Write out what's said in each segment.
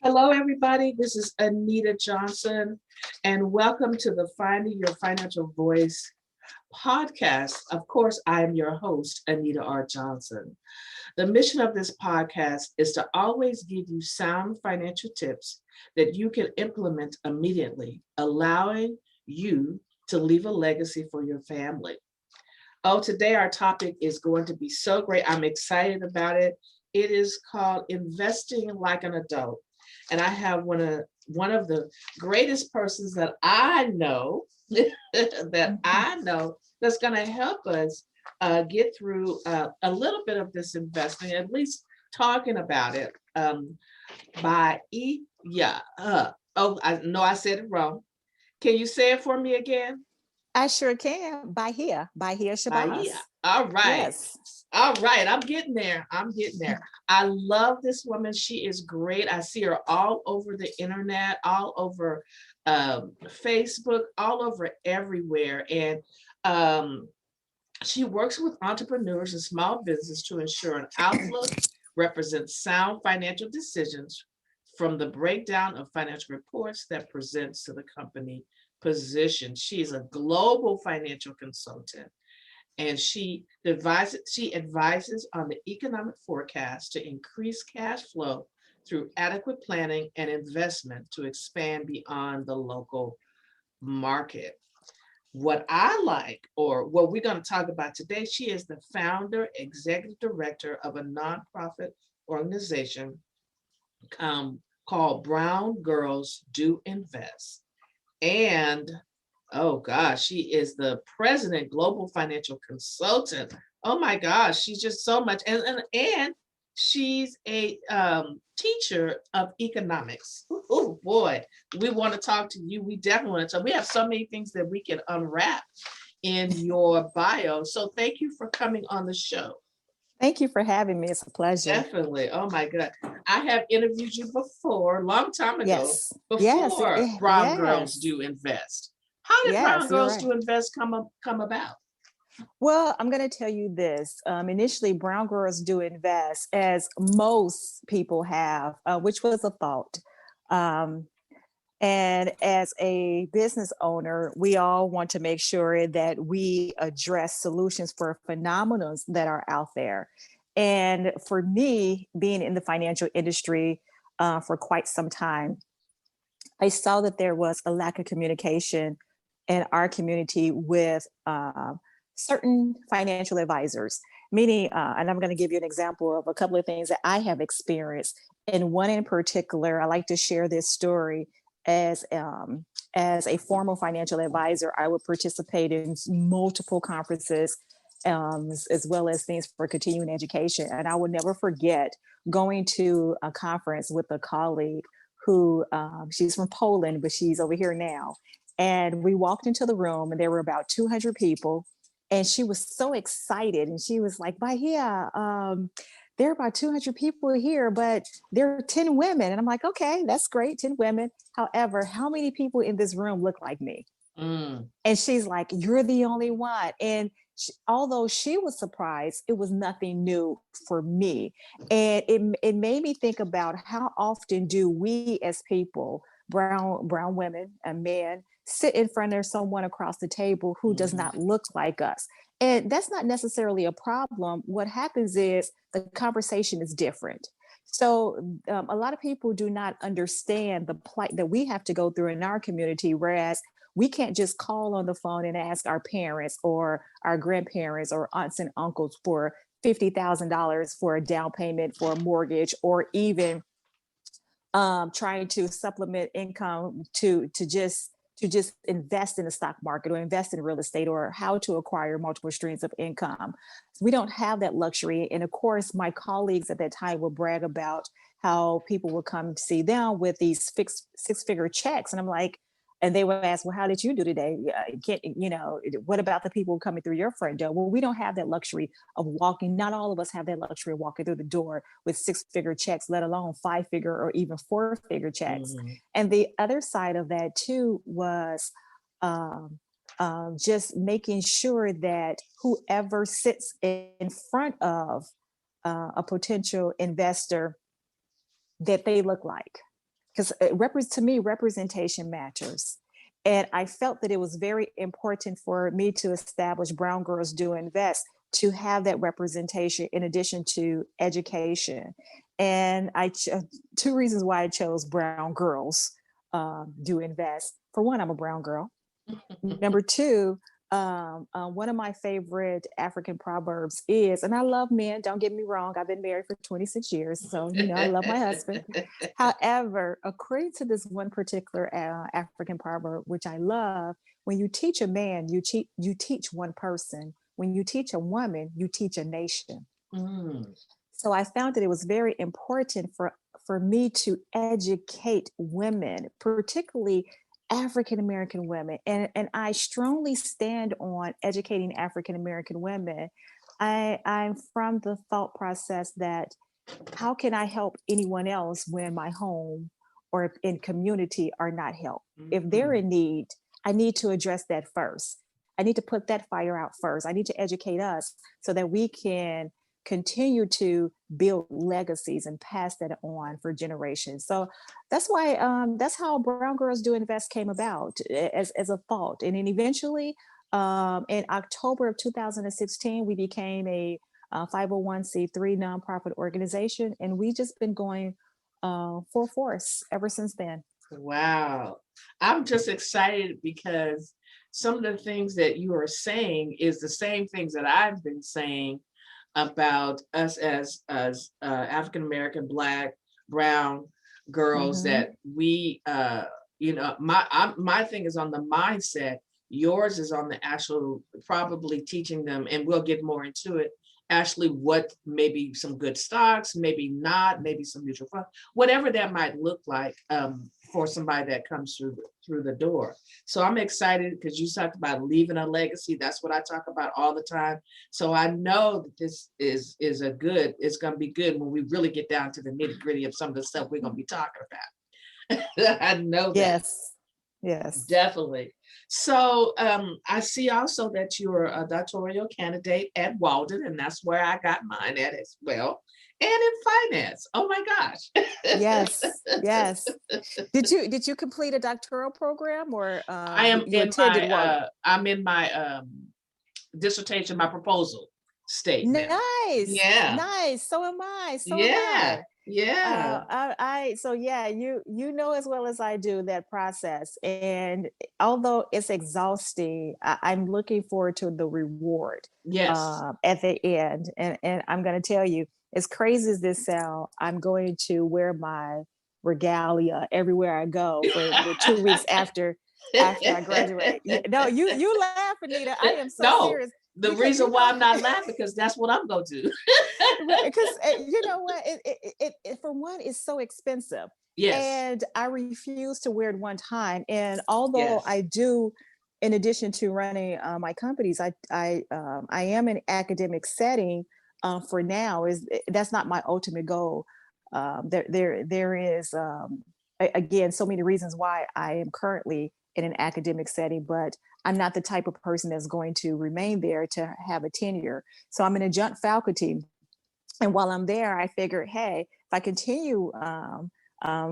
Hello, everybody. This is Anita Johnson, and welcome to the Finding Your Financial Voice podcast. Of course, I am your host, Anita R Johnson. The mission of this podcast is to always give you sound financial tips that you can implement immediately, allowing you to leave a legacy for your family. Oh, today our topic is going to be so great. I'm excited about it. It is called Investing Like an Adult. And I have one of the greatest persons that I know that's going to help us get through a little bit of this investing, at least talking about it. By E-YAH. Oh, I know I said it wrong. Can you say it for me again? I sure can. Bahiyah, Shabazz. Bahiyah. All right. Yes. All right. I'm getting there. I'm getting there. I love this woman. She is great. I see her all over the internet, all over Facebook, all over everywhere. And she works with entrepreneurs and small business to ensure an outlook represents sound financial decisions from the breakdown of financial reports that presents to the company position. She is a global financial consultant, and she advises on the economic forecast to increase cash flow through adequate planning and investment to expand beyond the local market. What I like, or what we're going to talk about today, she is the founder, executive director of a nonprofit organization called Brown Girls Do Invest. And oh gosh, she is the president, global financial consultant. Oh my gosh, she's just so much. And she's a teacher of economics. Oh boy, we want to talk to you. We definitely want to talk. We have so many things that we can unwrap in your bio. So thank you for coming on the show. Thank you for having me. It's a pleasure. Definitely. Oh my God. I have interviewed you before, a long time ago, Yes. Yes. before Brown Girls Yes. Do Invest. How did Brown Yes, you're Girls right. Do Invest come about? Well, I'm going to tell you this. Initially, Brown Girls Do Invest, as most people have, which was a thought. Um, and as a business owner, we all want to make sure that we address solutions for phenomena that are out there. And for me, being in the financial industry for quite some time, I saw that there was a lack of communication in our community with certain financial advisors. Meaning, and I'm going to give you an example of a couple of things that I have experienced. And one in particular, I like to share this story as a former financial advisor. I would participate in multiple conferences, as well as things for continuing education. And I will never forget going to a conference with a colleague who she's from Poland, but she's over here now. And we walked into the room, and there were about 200 people. And she was so excited, and she was like, "Bahiyah, there are about 200 people here, but there are 10 women." And I'm like, "Okay, that's great, 10 women. However, how many people in this room look like me?" Mm. And she's like, "You're the only one." And although she was surprised, it was nothing new for me. And it made me think about how often do we as people, brown women and men, sit in front of someone across the table who does not look like us. And that's not necessarily a problem. What happens is the conversation is different. So a lot of people do not understand the plight that we have to go through in our community, whereas we can't just call on the phone and ask our parents or our grandparents or aunts and uncles for $50,000 for a down payment for a mortgage, or even trying to supplement income to just invest in the stock market or invest in real estate, or how to acquire multiple streams of income. So we don't have that luxury. And of course, my colleagues at that time would brag about how people would come see them with these fixed six-figure checks. And I'm like, and they would ask, "Well, how did you do today? What about the people coming through your front door?" Well, we don't have that luxury of walking. Not all of us have that luxury of walking through the door with six-figure checks, let alone five-figure or even four-figure checks. Mm-hmm. And the other side of that too was just making sure that whoever sits in front of a potential investor, that they look like. because to me, representation matters. And I felt that it was very important for me to establish Brown Girls Do Invest, to have that representation in addition to education. And two reasons why I chose Brown Girls Do Invest. For one, I'm a brown girl. Number two, one of my favorite African proverbs is, and I love men, don't get me wrong, I've been married for 26 years, so I love my husband. However, according to this one particular African proverb, which I love, when you teach a man, you teach one person. When you teach a woman, you teach a nation. So I found that it was very important for me to educate women, particularly African-American women. And I strongly stand on educating African-American women. I'm from the thought process that how can I help anyone else when my home or in community are not helped? If they're in need, I need to address that first. I need to put that fire out first. I need to educate us so that we can continue to build legacies and pass that on for generations. So that's why that's how Brown Girls Do Invest came about as a thought. And then eventually in October of 2016, we became a 501c3 nonprofit organization, and we just been going full force ever since then. Wow. I'm just excited because some of the things that you are saying is the same things that I've been saying about us as African-American, Black, brown girls, that we, my thing is on the mindset. Yours is on the actual, probably teaching them, and we'll get more into it, actually what maybe some good stocks, maybe not, maybe some mutual funds, whatever that might look like for somebody that comes through the door. So I'm excited because you talked about leaving a legacy. That's what I talk about all the time. So I know that this is it's going to be good when we really get down to the nitty gritty of some of the stuff we're going to be talking about. I know that. Yes. Definitely. So I see also that you're a doctoral candidate at Walden, and that's where I got mine at as well. And in finance. Oh my gosh. Yes. Did you complete a doctoral program, or I am I'm in my dissertation, my proposal state now. Nice. Yeah. Nice. So am I. Yeah. You know as well as I do that process, and although it's exhausting, I'm looking forward to the reward. Yes. At the end, and I'm going to tell you, as crazy as this sounds, I'm going to wear my regalia everywhere I go for the 2 weeks after I graduate. No, you laugh, Anita. I am so serious. The reason why I'm not laughing, because that's what I'm going to do. Because you know what, it for one is so expensive. Yes. And I refuse to wear it one time. And although I do, in addition to running my companies, I am in academic setting for now. That's not my ultimate goal. There is again so many reasons why I am currently in an academic setting, but I'm not the type of person that's going to remain there to have a tenure. So I'm an adjunct faculty. And while I'm there, I figured, hey, if I continue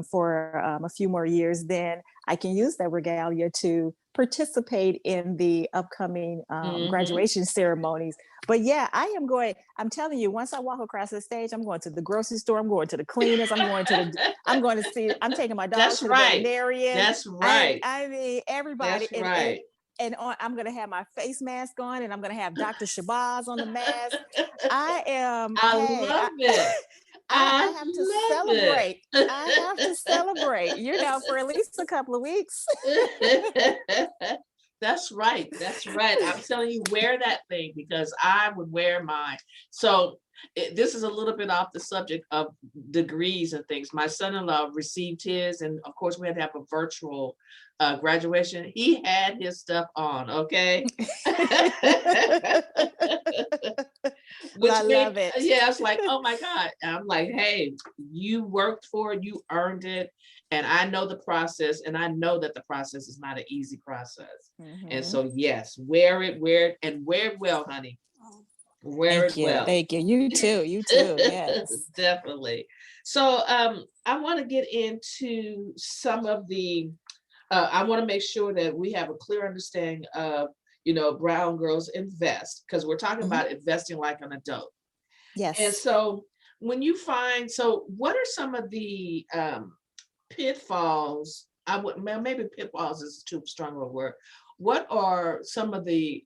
for a few more years, then I can use that regalia to participate in the upcoming graduation ceremonies. But yeah, I'm telling you, once I walk across the stage, I'm going to the grocery store, I'm going to the cleaners, I'm taking my dog to the veterinarian. That's right. I mean, everybody. That's right. And I'm going to have my face mask on, and I'm going to have Dr. Shabazz on the mask. I love it. I have to celebrate. I have to celebrate, for at least a couple of weeks. That's right. That's right. I'm telling you, wear that thing, because I would wear mine. So this is a little bit off the subject of degrees and things. My son-in-law received his, and of course we had to have a virtual graduation. He had his stuff on, okay? I love it. Yeah, I was like, oh my God. I'm like, hey, you worked for it, you earned it. And I know the process, and I know that the process is not an easy process. And so, yes, wear it, and wear it well, honey. Wear it well. Thank you. You too. Yes. Definitely. So I want to get into some of the, I want to make sure that we have a clear understanding of, Brown Girls Invest, because we're talking Mhm. about investing like an adult. And Yes. so when you find, so what are some of the pitfalls? I would, maybe pitfalls is too strong of a word. What are some of the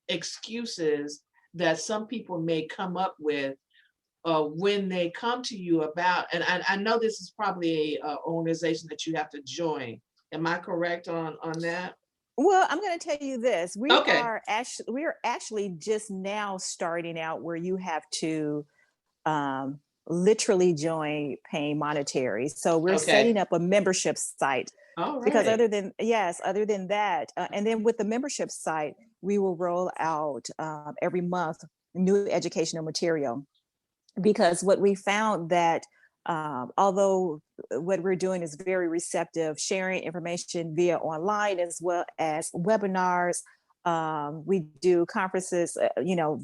excuses that some people may come up with when they come to you about, and I know this is probably a organization that you have to join. Am I correct on that? Well, I'm going to tell you this. Okay. We are actually just now starting out where you have to literally join paying monetary. So we're Okay. setting up a membership site All because right. other than that, and then with the membership site, we will roll out every month new educational material. Because what we found that although what we're doing is very receptive, sharing information via online as well as webinars, we do conferences,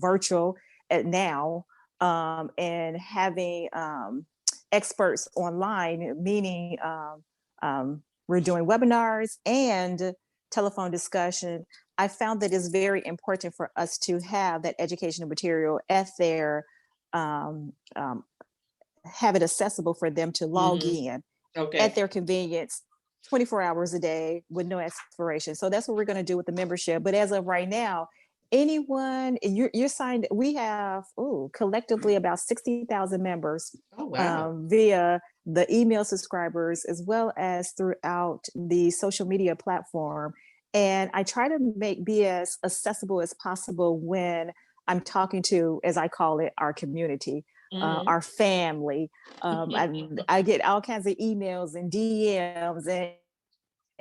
virtual now, and having experts online, meaning we're doing webinars and telephone discussion. I found that it's very important for us to have that educational material at their um, um, have it accessible for them to log Mm-hmm. in at Okay. their convenience 24 hours a day with no expiration. So that's what we're going to do with the membership. But as of right now, anyone you're signed, we have collectively about 60,000 members Oh wow. via the email subscribers as well as throughout the social media platform. And I try to be as accessible as possible when I'm talking to, as I call it, our community, Mm-hmm. our family. I get all kinds of emails and DMs,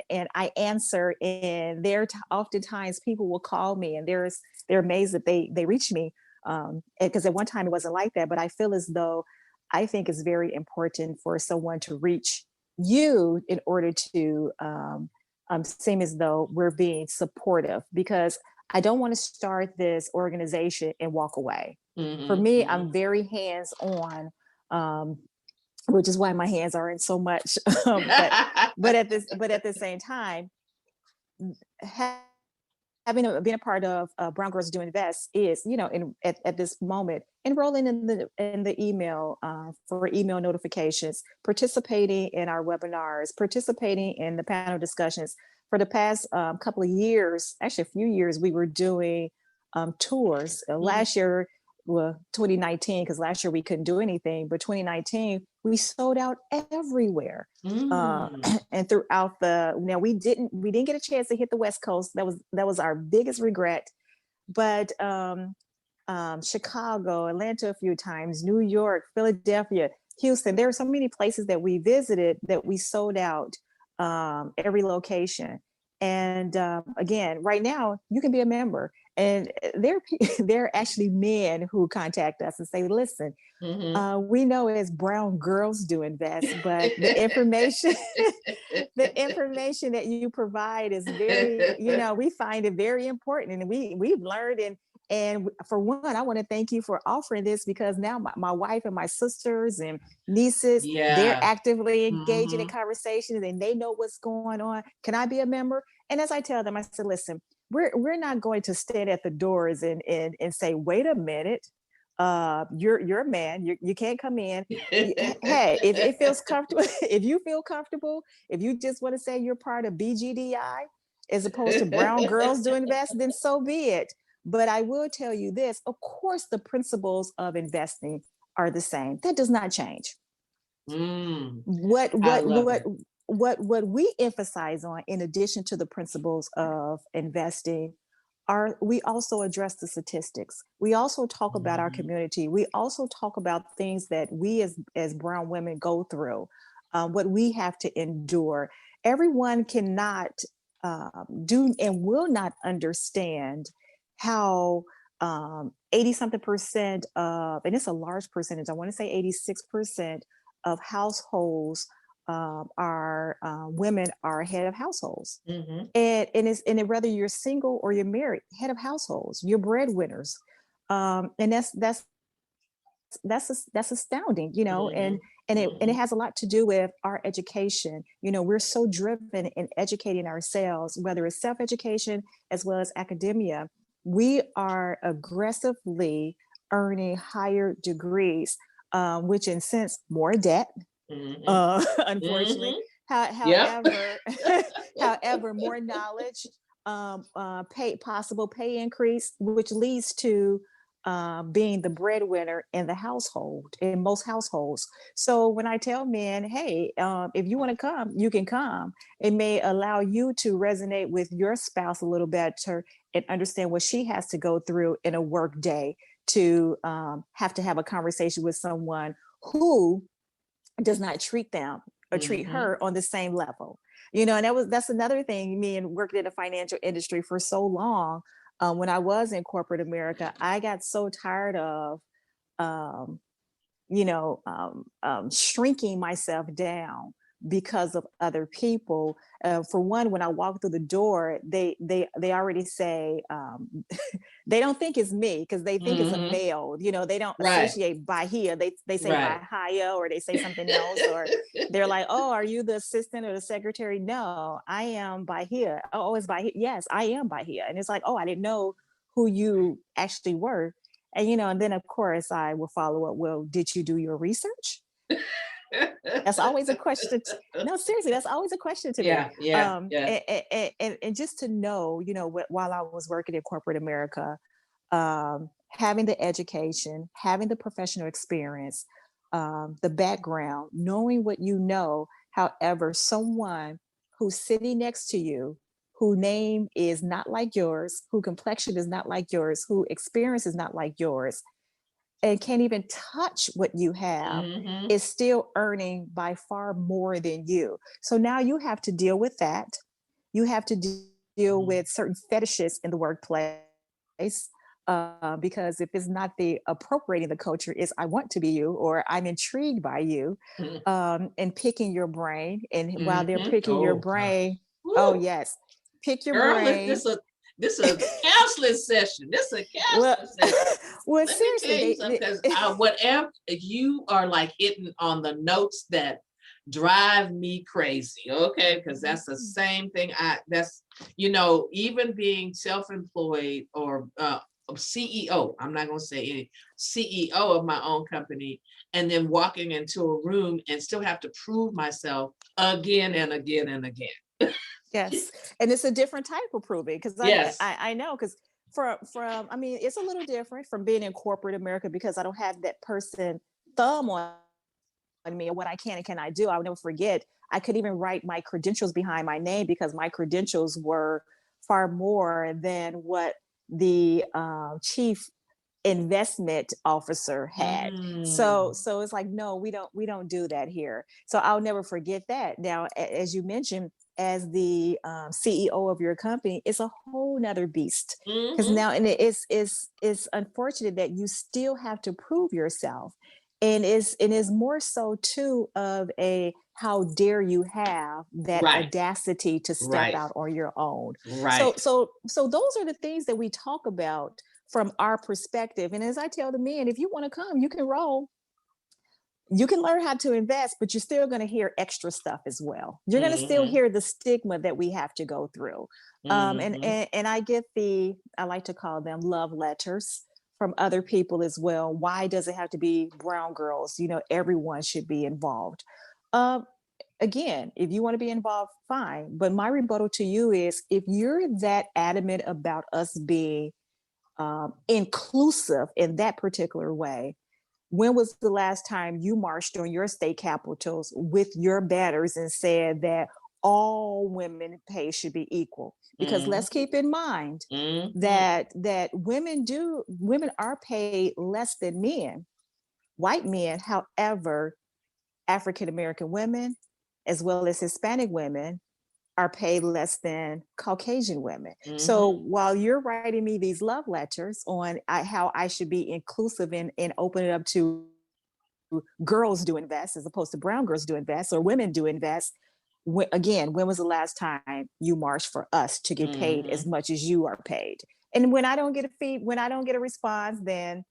and I answer. And oftentimes people will call me, and they're amazed that they reach me, because at one time it wasn't like that. But I feel as though I think it's very important for someone to reach you in order to seem as though we're being supportive, because I don't want to start this organization and walk away. For Mm-hmm. me, Mm-hmm. I'm very hands on, um, which is why my hands are in so much. But at the same time, ha- being a part of Brown Girls Do Invest is, at this moment, enrolling in the email for email notifications, participating in our webinars, participating in the panel discussions. For the past couple of years, actually a few years, we were doing tours. Mm-hmm. Last year, well, 2019, because last year we couldn't do anything, but 2019 we sold out everywhere. Uh, Mm. and throughout now we didn't get a chance to hit the West Coast. That was our biggest regret. But Chicago, Atlanta a few times, New York, Philadelphia, Houston. There are so many places that we visited that we sold out every location. And again, right now you can be a member, and there are actually men who contact us and say, "Listen, Mm-hmm. we know as Brown Girls Do Invest, but the information, the information that you provide is very, we find it very important, and we've learned. And for one, I want to thank you for offering this, because now my wife and my sisters and nieces, they're Yeah. actively engaging in Mm-hmm. conversations, and they know what's going on. Can I be a member? And as I tell them, I said, listen, we're not going to stand at the doors and say, wait a minute, you're a man, you can't come in. Hey, if it feels comfortable, if you feel comfortable, if you just want to say you're part of BGDI as opposed to Brown Girls Do Invest, then so be it. But I will tell you this, of course the principles of investing are the same. That does not change. Mm. what I what love what it. what we emphasize on, in addition to the principles of investing, are we also address the statistics. We also talk about our Mm-hmm. community. We also talk about things that we as brown women go through, what we have to endure. Everyone cannot do and will not understand how 80 something percent of, and it's a large percentage, I want to say 86% of households are women are head of households. Mm-hmm. And whether you're single or you're married, head of households, you're breadwinners. And that's astounding, Mm-hmm. And it has a lot to do with our education. You know, we're so driven in educating ourselves, whether it's self-education as well as academia. We are aggressively earning higher degrees, which in sense more debt, unfortunately. Mhm. Yep. However, however, more knowledge, possible pay increase, which leads to being the breadwinner in the household, in most households. So when I tell men, hey, if you want to come, you can come. It may allow you to resonate with your spouse a little better and understand what she has to go through in a work day to have a conversation with someone who does not treat them or treat Mhm. her on the same level. You know, and that's another thing. Me and working in the financial industry for so long, when I was in corporate America, I got so tired of um, shrinking myself down because of other people. For one, when I walk through the door, they already say they don't think it's me because they think it's a Mhm. male. You know, they don't Right. associate Bahiyah. They say Right. Bahiyah or they say something else, or they're like, oh, are you the assistant or the secretary? No, I am Bahiyah. Oh, it's Bahiyah. Yes, I am Bahiyah. And it's like, oh, I didn't know who you actually were. And and then of course I will follow up. Well, did you do your research? That's always a question. No, seriously, that's always a question to me. Yeah, yeah, yeah. And just to know, while I was working in corporate America, having the education, having the professional experience, the background, knowing what you know. However, someone who's sitting next to you, whose name is not like yours, whose complexion is not like yours, whose experience is not like yours, and can't even touch what you have, Mhm. is still earning by far more than you. So now you have to deal with that. You have to deal Mhm. with certain fetishes in the workplace. Because if it's not the appropriating the culture is I want to be you or I'm intrigued by you, Mhm. and picking your brain. And while they're Mhm. picking your Oh God. brain, oh Woo. yes, pick your Girl, brain. this a counseling session. This a Well, counseling session. well, Let me seriously, tell you something, because whatever you are like hitting on the notes that drive me crazy, okay? Because that's the same thing. That's even being self-employed or CEO. I'm not gonna say any CEO of my own company, and then walking into a room and still have to prove myself again and again and again. yes, and it's a different type of proving because Yes. I know because from I mean it's a little different from being in corporate America because I don't have that person thumb on me or what I can and cannot do. I'll never forget. I could even write my credentials behind my name because my credentials were far more than what the chief investment officer had. So Mm. so it's like, no, we don't do that here. So I'll never forget that. Now, as you mentioned, as the CEO of your company, it's a whole nother beast. Because Mhm. now, and it's unfortunate that you still have to prove yourself, and is more so too of a how dare you have that Right. audacity to step Right. out on your own. So Right. so so those are the things that we talk about from our perspective. And as I tell the men, if you want to come, you can roll. You can learn how to invest, but you're still going to hear extra stuff as well. You're going to still Mhm. hear the stigma that we have to go through. And, Mhm. and and I get I like to call them love letters from other people as well. Why does it have to be brown girls? Everyone should be involved. Um, Again, if you want to be involved, fine. But my rebuttal to you is if you're that adamant about us being inclusive in that particular way, when was the last time you marched on your state capitals with your banners and said that all women pay should be equal? Because Mhm. let's keep in mind Mhm. that women are paid less than men, white men. However, African American women as well as Hispanic women are paid less than Caucasian women. So Mhm. while you're writing me these love letters on how I should be inclusive and open it up to girls do invest as opposed to brown girls do invest or women do invest, again, when was the last time you marched for us to get paid as Mhm. much as you are paid? And when I don't get a response, then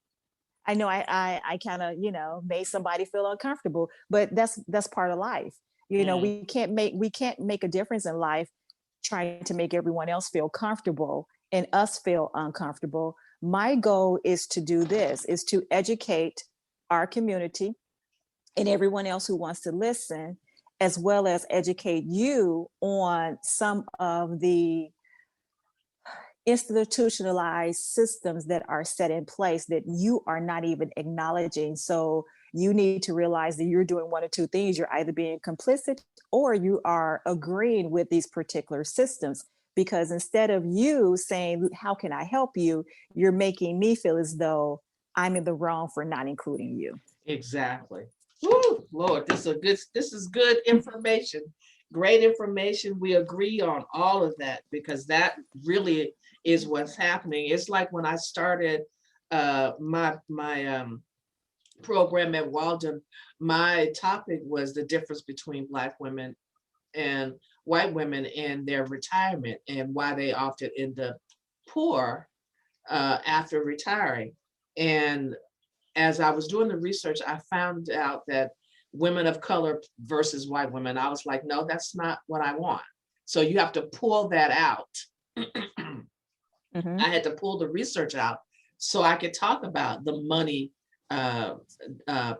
I know I kind of, you know, made somebody feel uncomfortable, but that's part of life. You know, Mm, we can't make a difference in life trying to make everyone else feel comfortable and us feel uncomfortable. My goal is to do this, is to educate our community and everyone else who wants to listen, as well as educate you on some of the institutionalized systems that are set in place that you are not even acknowledging. So you need to realize that you're doing one or two things. You're either being complicit or you are agreeing with these particular systems. Because instead of you saying, how can I help you? You're making me feel as though I'm in the wrong for not including you. exactly. Woo, Lord, this is good information. Great information. We agree on all of that because that really is what's happening. It's like when I started my program at Walden, my topic was the difference between Black women and white women in their retirement and why they often end up poor after retiring. And as I was doing the research, I found out that women of color versus white women, I was like, no, that's not what I want. So you have to pull that out. Mm-hmm. I had to pull the research out so I could talk about the money uh,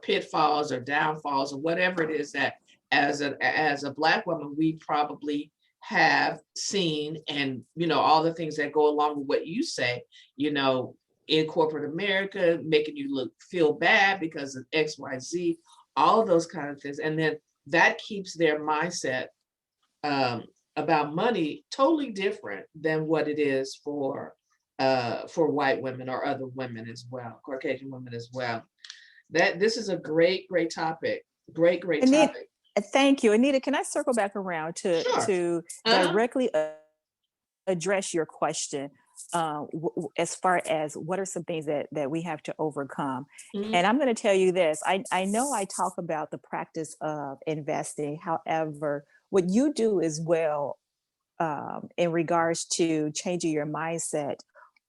pitfalls or downfalls or whatever it is that as a Black woman we probably have seen, and you know all the things that go along with what you say, you know, in corporate America, making you look feel bad because of XYZ, all of those kind of things, and then that keeps their mindset um, about money totally different than what it is for white women or other women as well, Caucasian women as well. That this is a great topic. Great Anita, topic. thank you. Anita, can I circle back around Sure. to Uh-huh. directly address your question as far as what are some things that we have to overcome? Mhm. And I'm going to tell you this. I know I talk about the practice of investing. However, what you do as well in regards to changing your mindset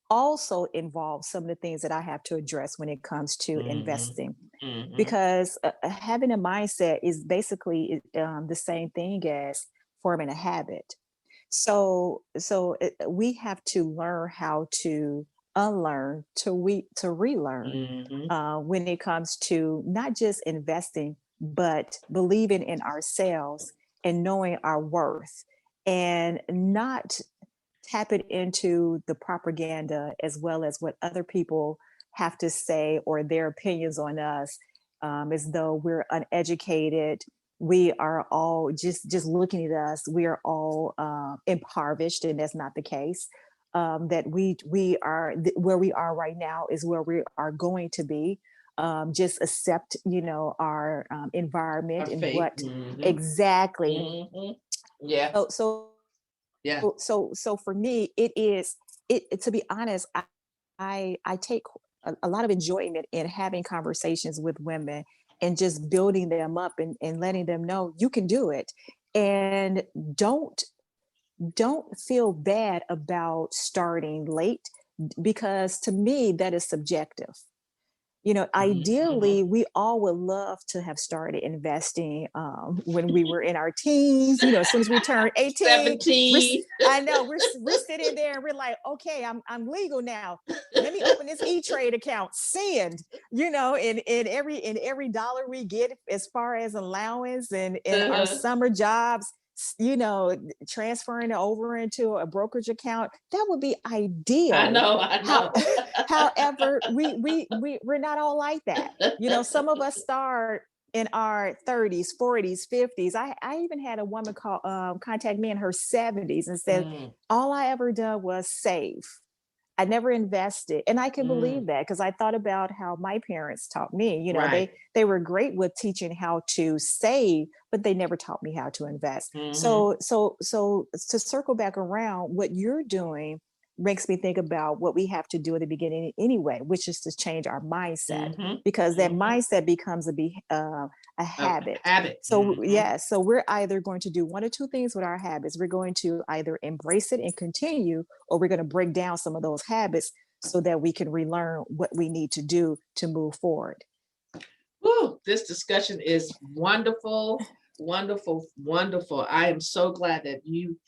also involves some of the things that I have to address when it comes to Mhm. investing. Mhm. Because having a mindset is basically the same thing as forming a habit. We have to learn how to unlearn, to relearn Mhm. when it comes to not just investing, but believing in ourselves and knowing our worth, and not tapping into the propaganda as well as what other people have to say or their opinions on us, as though we're uneducated. We are all just looking at us. We are all impoverished, and that's not the case. That we are where we are right now is where we are going to be. Just accept, you know, our Our environment and faith. what Mhm. exactly. Mhm. Yeah. So so Yeah. so for me, it is to be honest, I take a lot of enjoyment in having conversations with women and just building them up and letting them know you can do it. And don't don't feel bad about starting late, because to me that is subjective. You know, Mhm. Mhm. ideally, we all would love to have started investing when we were in our teens. You know, as soon as we turned 18, 17. I know we're sitting there and we're like, okay, I'm legal now. Let me open this E-Trade account. Send, you know, in every dollar we get as far as allowance and our Uh-huh. summer jobs, you know, transferring it over into a brokerage account, that would be I ideal. know, I How, know. however, we're not all like that. You know, some of us start in our 30s, 40s, 50s. I even had a woman contact me in her 70s and said, Mm, all I ever done was save. I never invested. And I can mm, believe that because I thought about how my parents taught me. You know, right. they were great with teaching how to save, but they never taught me how to invest. Mhm. So to circle back around, what you're doing makes me think about what we have to do at the beginning anyway, which is to change our mindset, Mhm. because that Mhm. mindset becomes a A habit. habit. So Mhm. yeah, so we're either going to do one or two things with our habits. We're going to either embrace it and continue, or we're going to break down some of those habits so that we can relearn what we need to do to move forward. Woo, this discussion is wonderful, wonderful, wonderful. I am so glad that you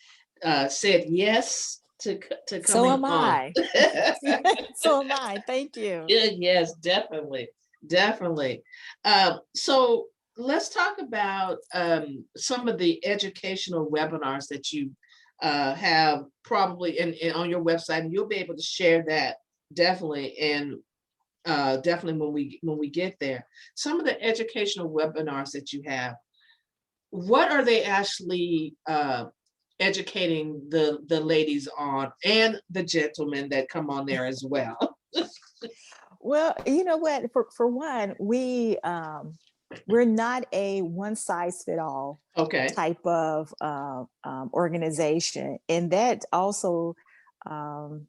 said yes to So coming am on. I. So am I. Thank you. Yes, definitely, definitely. So let's talk about some of the educational webinars that you have probably in on your website, and you'll be able to share that definitely. And definitely when we get there, some of the educational webinars that you have, what are they actually educating the ladies on, and the gentlemen that come on there as well? Well, you know what? For one, we're not a one size fit all Okay. type of organization, and that also, um,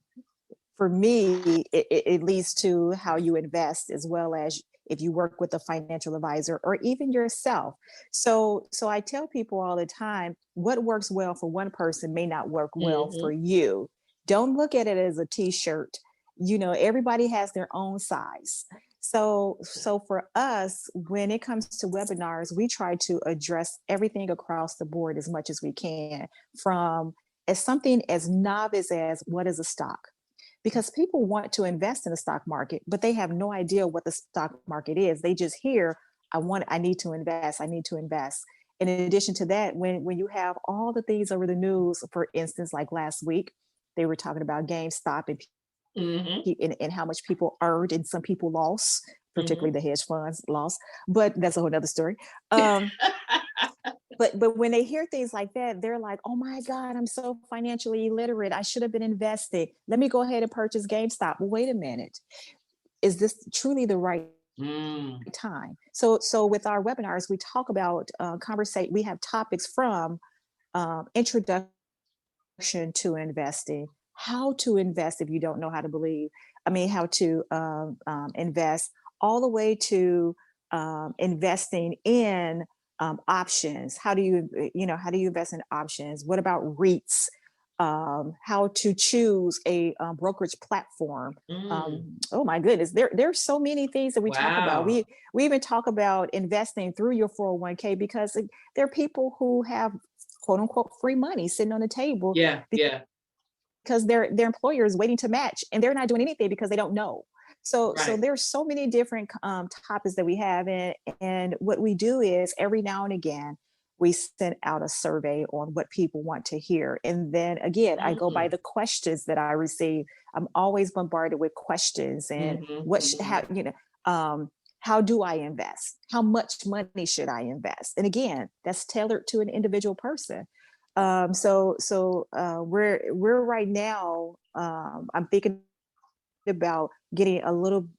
for me, it leads to how you invest, as well as if you work with a financial advisor or even yourself. So I tell people all the time, what works well for one person may not work well Hmm. for you. Don't look at it as a t-shirt. Everybody has their own size. So for us, when it comes to webinars, we try to address everything across the board as much as we can, from as something as novice as what is a stock, because people want to invest in the stock market, but they have no idea what the stock market is. They just hear, I need to invest, I need to invest. And in addition to that, when you have all the things over the news, for instance, like last week, they were talking about GameStop and, Hmm. and how much people earned and some people lost, Hmm. particularly the hedge funds lost, but that's a whole nother story. Um, but when they hear things like that, they're like, oh my God, I'm so financially illiterate, I should have been investing, let me go ahead and purchase GameStop. Well, wait a minute, is this truly the right Mm. time? So with our webinars, we talk about conversate, we have topics from introduction to investing, how to invest if you don't know how to believe, how to invest, all the way to investing in options. How do you invest in options? What about REITs? How to choose a brokerage platform? Mm. Oh my goodness, there's so many things that we talk about. Wow. We even talk about investing through your 401k, because there are people who have quote unquote free money sitting on the table Yeah, yeah. because their employer is waiting to match, and they're not doing anything because they don't know. So Right. there's so many different topics that we have, and what we do is every now and again we send out a survey on what people want to hear, and then again I go by Mm. the questions that I receive. I'm always bombarded with questions, and Hmm. what Hmm. how do I invest? How much money should I invest? And again, that's tailored to an individual person. We're right now. I'm thinking about getting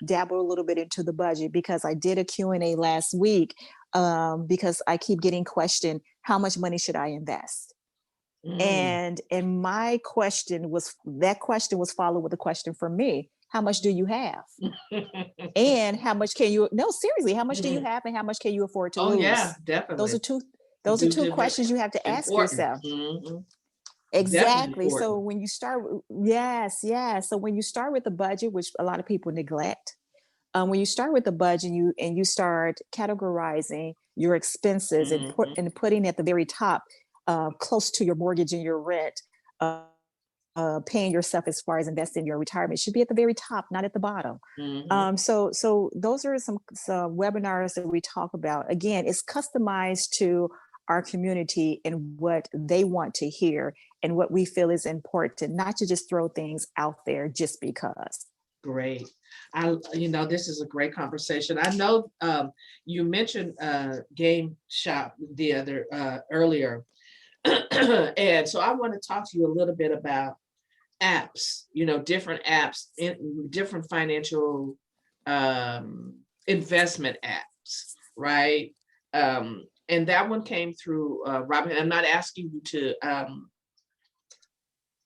dabble a little bit into the budget, because I did a Q&A last week, because I keep getting questioned, how much money should I invest? Mm. And that question was followed with a question from me: how much do you have? And how much can you, no, seriously, how much do you Mhm. have, and how much can you afford to Oh yeah, lose? Those definitely. are two those are Due two diligence, questions you have to ask important. yourself. Mhm. Definitely Exactly. So important. when you start, yes, yes. So when you start with the budget, which a lot of people neglect, when you start with the budget, and you start categorizing your expenses, and Mhm. putting at the very top, close to your mortgage and your rent, uh, paying yourself as far as investing in your retirement should be at the very top, not at the bottom. Mhm. So those are some webinars that we talk about. Again, it's customized to our community and what they want to hear and what we feel is important, not to just throw things out there just because. Great. This is a great conversation. I know you mentioned game shop the other earlier. And so I want to talk to you a little bit about apps, different apps, in different financial investment apps, right? And that one came through Robin. I'm not asking you to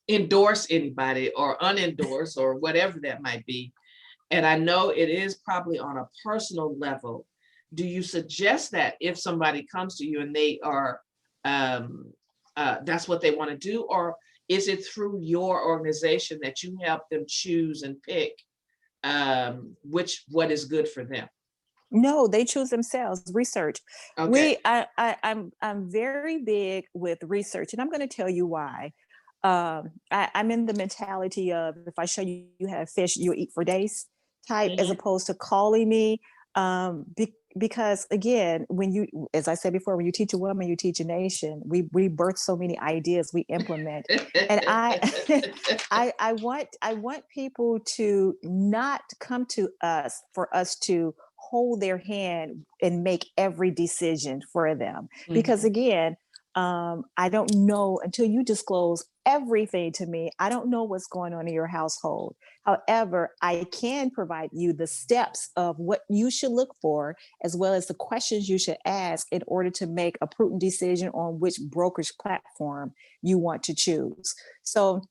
endorse anybody or unendorse or whatever that might be. And I know it is probably on a personal level. Do you suggest that if somebody comes to you and they are, that's what they want to do? Or is it through your organization that you help them choose and pick what is good for them? No, they choose themselves. Research. Okay. I'm very big with research, and I'm going to tell you why. I'm in the mentality of, if I show you you have fish, you'll eat for days type, as Mhm. opposed to calling me. Because again, when you, as I said before, when you teach a woman, you teach a nation. We birth so many ideas, we implement, and I, I want people to not come to us for us to hold their hand and make every decision for them. Because Mhm. again, I don't know, until you disclose everything to me, I don't know what's going on in your household. However, I can provide you the steps of what you should look for, as well as the questions you should ask in order to make a prudent decision on which brokerage platform you want to choose. So,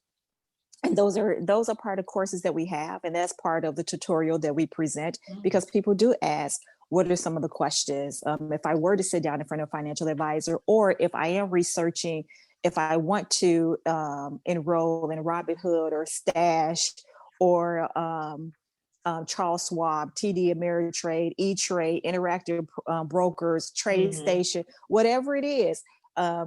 and those are part of courses that we have, and that's part of the tutorial that we present, Mhm. because people do ask, what are some of the questions? If I were to sit down in front of a financial advisor, or if I am researching, if I want to enroll in Robinhood or Stash, or Charles Schwab, TD Ameritrade, E-Trade, Interactive Brokers, Trade Mhm. Station, whatever it is,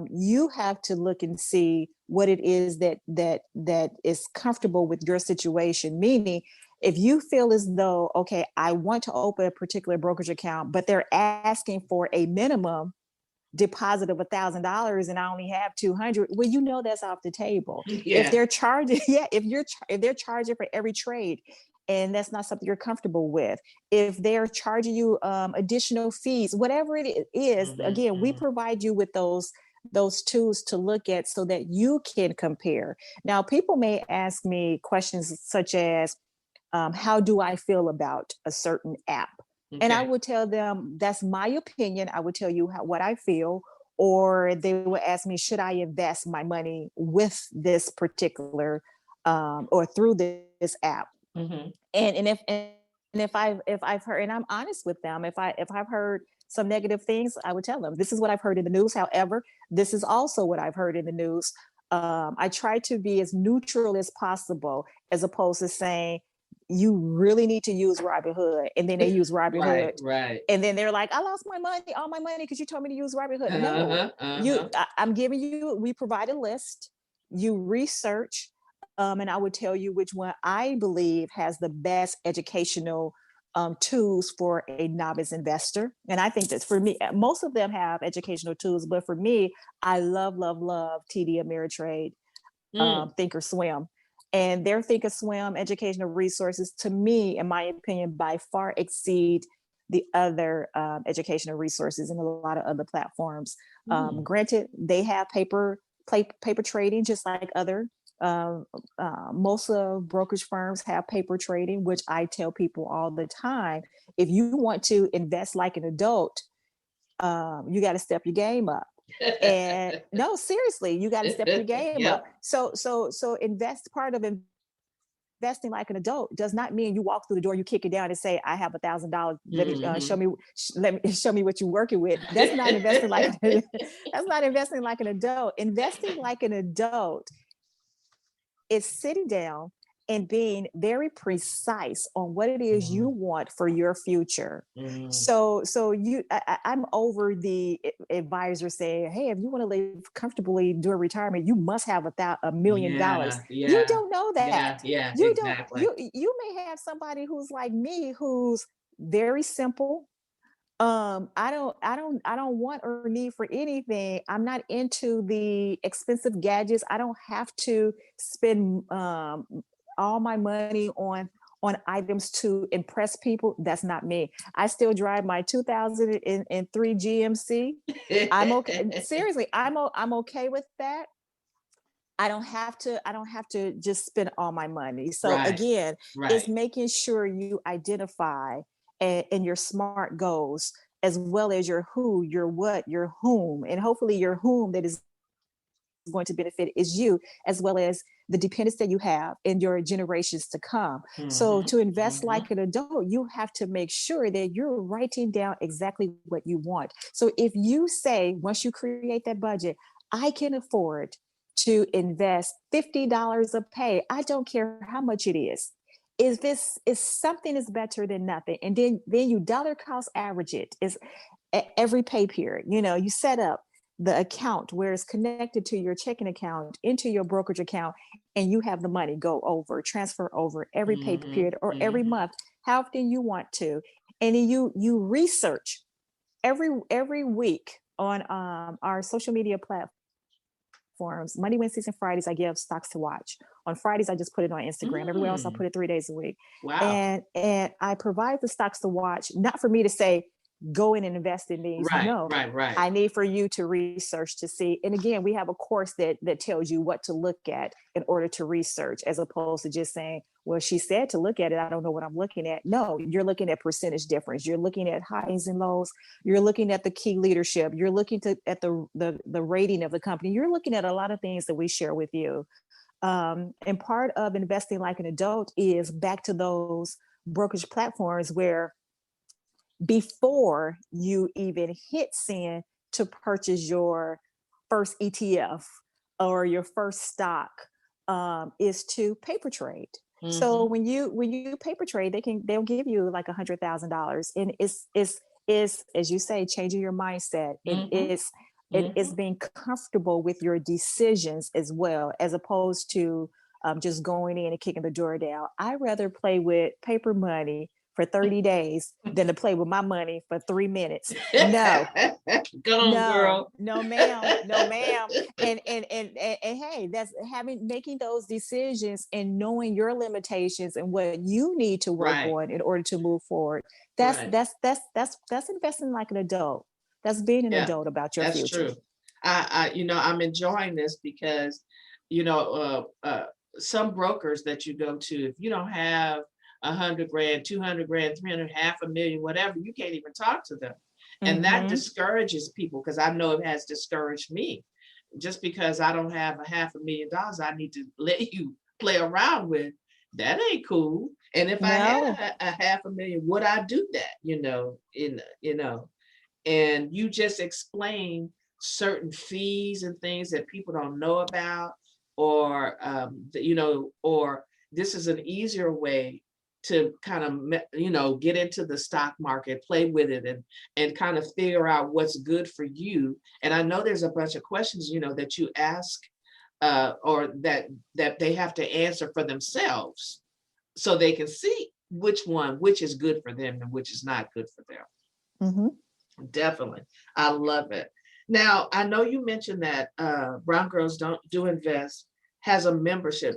you have to look and see what it is that is comfortable with your situation. Meaning, if you feel as though, okay, I want to open a particular brokerage account, but they're asking for a minimum deposit of $1,000 and I only have 200, well, you know that's off the table. If Yeah. they're charging, yeah, if they're charging for every trade, and that's not something you're comfortable with, if they're charging you additional fees, whatever it is, Mhm. again, we Mhm. provide you with those tools to look at so that you can compare. Now, people may ask me questions such as, how do I feel about a certain app? And I Okay. would tell them, that's my opinion. I would tell you what I feel. Or they would ask me, should I invest my money with this particular or through this app? Mhm. And if I've heard, and I'm honest with them, if I've heard some negative things, I would tell them, this is what I've heard in the news. However, this is also what I've heard in the news. I try to be as neutral as possible, as opposed to saying, you really need to use Robinhood, and then they use Right. Robinhood, Right. and then they're like, I lost my money, all my money, because you told me to use Robinhood. No, Uh-huh. Uh-huh. I'm giving you, we provide a list, you research, and I would tell you which one I believe has the best educational tools for a novice investor. And I think that for me, most of them have educational tools, but for me, I love TD Ameritrade, Mm. Thinkorswim. And their Thinkorswim educational resources, to me, in my opinion, by far exceed the other educational resources in a lot of other platforms. Mm. Granted, they have paper trading, just like other. Um, most of brokerage firms have paper trading, which I tell people all the time. If you want to invest like an adult, you got to step your game up. And no, seriously, you got to step your game up. Yep. So invest, part of investing like an adult does not mean you walk through the door, you kick it down and say, I have $1,000. Let me Mhm. let me show me what you're working with. That's not investing like that's not investing like an adult. Investing like an adult is sitting down and being very precise on what it is you Mhm. want for your future. Mhm. So I'm over the advisor saying, hey, if you want to live comfortably during retirement, you must have $1 million. Yeah. You Yeah. don't know that. Yeah. Yeah. You don't, Exactly. you may have somebody who's like me, who's very simple. I don't want or need for anything. I'm not into the expensive gadgets. I don't have to spend all my money on items to impress people. That's not me. I still drive my 2003 GMC. I'm okay. Seriously, I'm okay with that. I don't have to just spend all my money. So Right. again, it's Right. making sure you identify and your SMART goals, as well as your who, your what, your whom, and hopefully your whom that is going to benefit is you, as well as the dependents that you have in your generations to come. So Mhm. to invest Mhm. like an adult, you have to make sure that you're writing down exactly what you want. So if you say, once you create that budget, I can afford to invest $50 a pay. I don't care how much it is. If this is something is better than nothing, and then you dollar cost average it is every pay period. You set up the account where it's connected to your checking account into your brokerage account, and you have the money transfer over every pay period or every month, how often you want to. And then you research every week on our social media platforms. Monday, Wednesdays, and Fridays, I give stocks to watch. On Fridays, I just put it on Instagram. Everywhere else, I put it 3 days a week. Wow. And I provide the stocks to watch, not for me to say, go in and invest in these. Right, No, right. I need for you to research to see. And again, we have a course that tells you what to look at in order to research, as opposed to just saying, well, she said to look at it, I don't know what I'm looking at. No, you're looking at percentage difference. You're looking at highs and lows. You're looking at the key leadership. You're looking at the rating of the company. You're looking at a lot of things that we share with you. And part of investing like an adult is back to those brokerage platforms where before you even hit send to purchase your first ETF or your first stock, is to paper trade. So when you paper trade, they'll give you like $100,000, and it's as you say, changing your mindset. It is being comfortable with your decisions as well, as opposed to just going in and kicking the door down. I'd rather play with paper money for 30 days than to play with my money for 3 minutes. No. Go on, girl. No, ma'am. No, ma'am. And hey, that's making those decisions and knowing your limitations and what you need to work on in order to move forward. That's investing like an adult. That's being an adult about your future. That's true. I'm enjoying this because, some brokers that you go to, if you don't have 100 grand, 200 grand, 300, $500,000, whatever, you can't even talk to them. And that discourages people, because I know it has discouraged me. Just because I don't have $500,000 I need to let you play around with, that ain't cool. And if I had a $500,000, would I do that? And you just explain certain fees and things that people don't know about, or or this is an easier way to kind of get into the stock market, play with it, and kind of figure out what's good for you. And I know there's a bunch of questions that you ask, or that they have to answer for themselves, so they can see which is good for them and which is not good for them. Definitely. I love it. Now, I know you mentioned that Brown Girls Do Invest has a membership,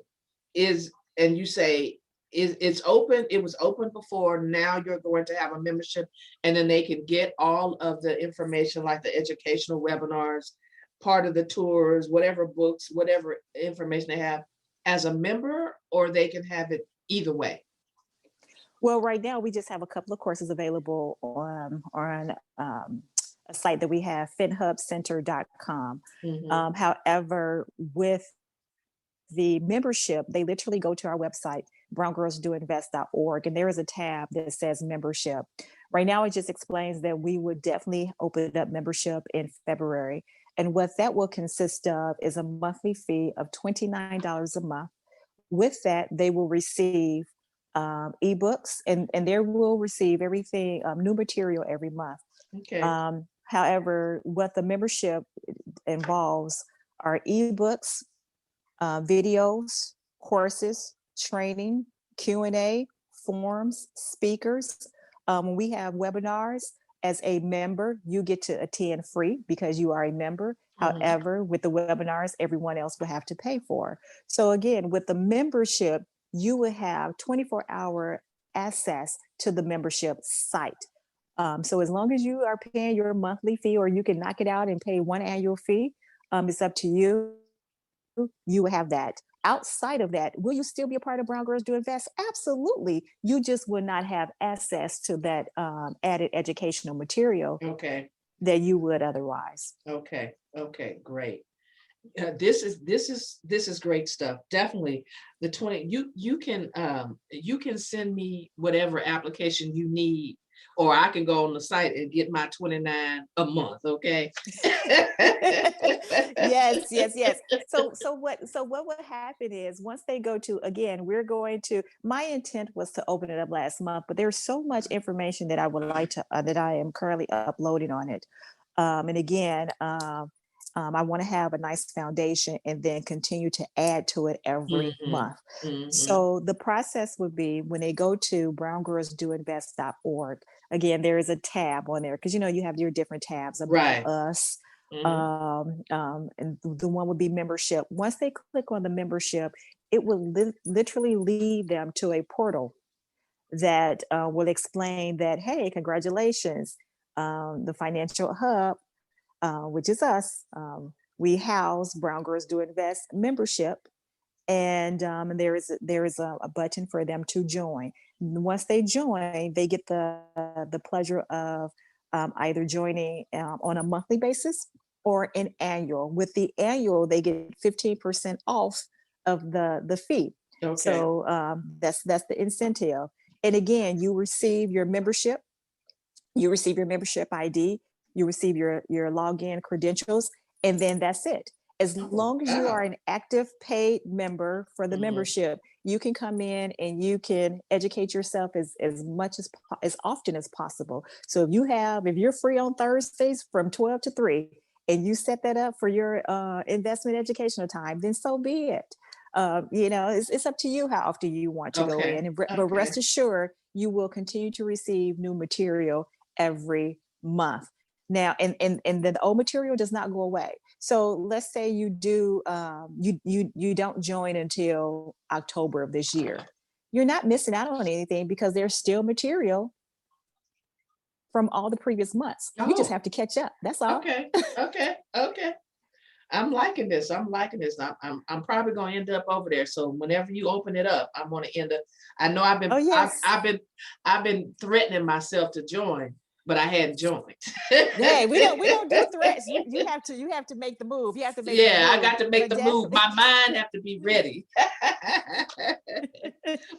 and you say it's open. It was open before. Now you're going to have a membership, and then they can get all of the information, like the educational webinars, part of the tours, whatever books, whatever information they have as a member, or they can have it either way. Well, right now we just have a couple of courses available on a site that we have, finhubcenter.com. However, with the membership, they literally go to our website, browngirlsdoinvest.org, and there is a tab that says membership. Right now, it just explains that we would definitely open up membership in February. And what that will consist of is a monthly fee of $29 a month. With that, they will receive ebooks, and they will receive everything, new material every month. Okay. However, what the membership involves are ebooks, videos, courses, training, Q&A, forums, speakers. When we have webinars, as a member, you get to attend free because you are a member. However, with the webinars, everyone else will have to pay for. So again, with the membership, you will have 24-hour access to the membership site. So as long as you are paying your monthly fee, or you can knock it out and pay one annual fee, it's up to you. You will have that. Outside of that, will you still be a part of Brown Girls Do Invest? Absolutely. You just will not have access to that added educational material that you would otherwise. Okay, great. This is great stuff. Definitely, the 20. You can send me whatever application you need, or I can go on the site and get my $29 a month. Okay. yes. So what would happen is once they go to, again, we're going to, my intent was to open it up last month, but there's so much information that I would like to, that I am currently uploading on it. And again, I want to have a nice foundation and then continue to add to it every Mhm, month. mhm. So the process would be when they go to browngirlsdoinvest.org. Again, there is a tab on there because you have your different tabs about Right. us. Mhm. And the one would be membership. Once they click on the membership, it will literally lead them to a portal that will explain that, hey, congratulations, the financial hub, which is us. We house Brown Girls Do Invest membership, and there is a button for them to join. Once they join, they get the pleasure of either joining on a monthly basis or an annual. With the annual, they get 15% off of the fee. Okay. So that's the incentive. And again, you receive your membership ID, you receive your login credentials, and then that's it. As Oh, long as you are wow. an active paid member for the Mhm. membership, you can come in and you can educate yourself as much as often as possible. So if you're free on Thursdays from 12 to 3 and you set that up for your investment educational time, then so be it. It's up to you how often you want to go Okay. in, but Okay. rest assured you will continue to receive new material every month. Now, and the old material does not go away. So let's say you do, you don't join until October of this year. You're not missing out on anything because there's still material from all the previous months. You just Oh, have to catch up. That's all. okay. Okay. Okay. I'm liking this. I'm liking this. I'm probably gonna end up over there. So whenever you open it up, I'm gonna end up. I know Oh yes. I've been threatening myself to join, but I hadn't joined. Hey, we don't do threats. You have to make the move. You have to make the Yeah, I move. got to make But the move. definitely My mind have to be ready.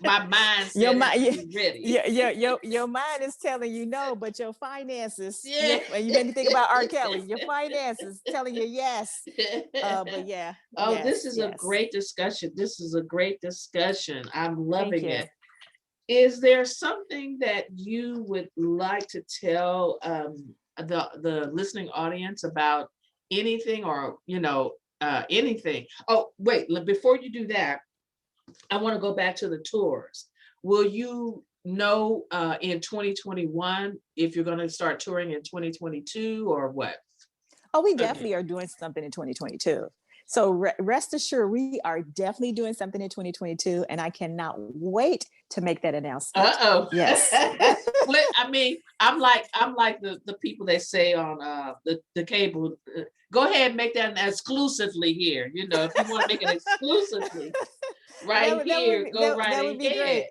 My your mindset has to mind, be ready. your mind is telling you no, but your finances, Yeah. you made me think about R. Kelly. Your finances telling you yes. But yeah, Oh, this yes, is a yes. great discussion. This is a great discussion. I'm Thank loving it. you. Is there something that you would like to tell the listening audience about anything or anything? Oh, wait, before you do that, I want to go back to the tours. Will you know in 2021 if you're going to start touring in 2022 or what? Oh, we Okay. definitely are doing something in 2022. So rest assured, we are definitely doing something in 2022, and I cannot wait to make that announcement. Uh-oh. Yes. I mean, I'm like the people that say on the cable, go ahead and make that exclusively here. If you want to make it exclusively that right would that would here, be, go that, that right would be ahead. great.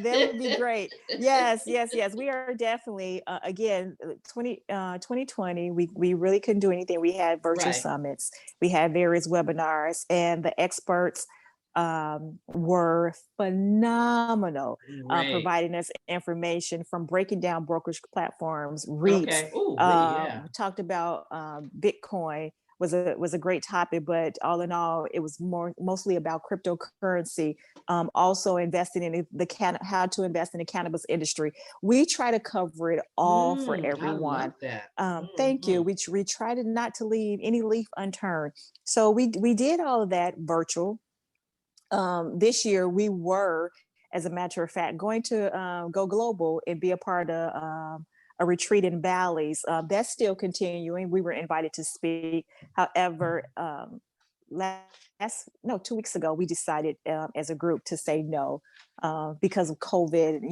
That would be great. Yes, yes, yes. We are definitely again 2020. We really couldn't do anything. We had virtual Right, summits. We had various webinars, and the experts were phenomenal, great. providing us information from breaking down brokerage platforms, REITs. Okay. Oh, yeah. Talked about Bitcoin was a great topic, but all in all, it was mostly about cryptocurrency. Also investing in how to invest in the cannabis industry. We try to cover it all for I love everyone. that. Thank you. Mhm. We try to not to leave any leaf unturned. So we did all of that virtual. This year we were, as a matter of fact, going to go global and be a part of a retreat in Bally's. That's still continuing. We were invited to speak. However, last no 2 weeks ago, we decided as a group to say no because of COVID.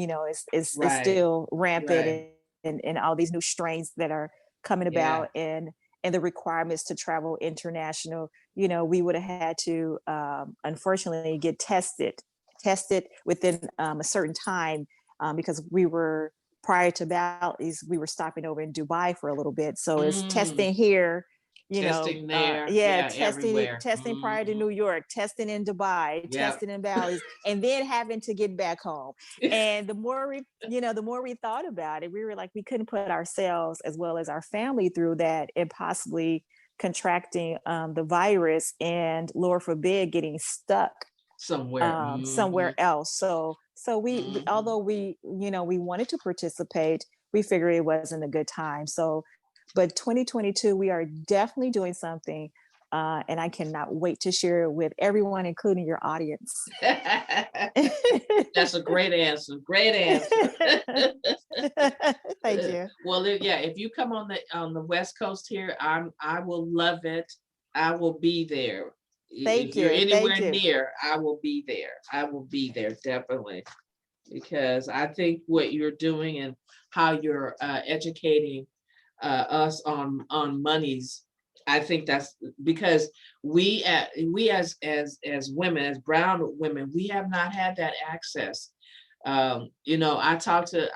It's Right, still rampant, right. and all these new strains that are coming Yeah. about, and the requirements to travel international. We would have had to unfortunately get tested within a certain time, because we were, prior to Bally's, we were stopping over in Dubai for a little bit. So it's Mm, testing here, testing there. yeah, Yeah, testing everywhere. prior to New York, testing in Dubai, Yeah. testing in Bally's, and then having to get back home. And the more we thought about it, we were like, we couldn't put ourselves as well as our family through that, and possibly contracting the virus, and Lord forbid getting stuck Somewhere. somewhere else. So we although we, you know, we wanted to participate, we figured it wasn't a good time. So, but 2022, we are definitely doing something. And I cannot wait to share it with everyone, including your audience. That's a great answer. Great answer. Thank you. Well, yeah, if you come on the West Coast here, I will love it. I will be there. Thank If you're you. anywhere Thank you. near, I will be there. I will be there definitely, because I think what you're doing and how you're educating us on monies. I think that's because we as women, as brown women, we have not had that access. You know, I talk to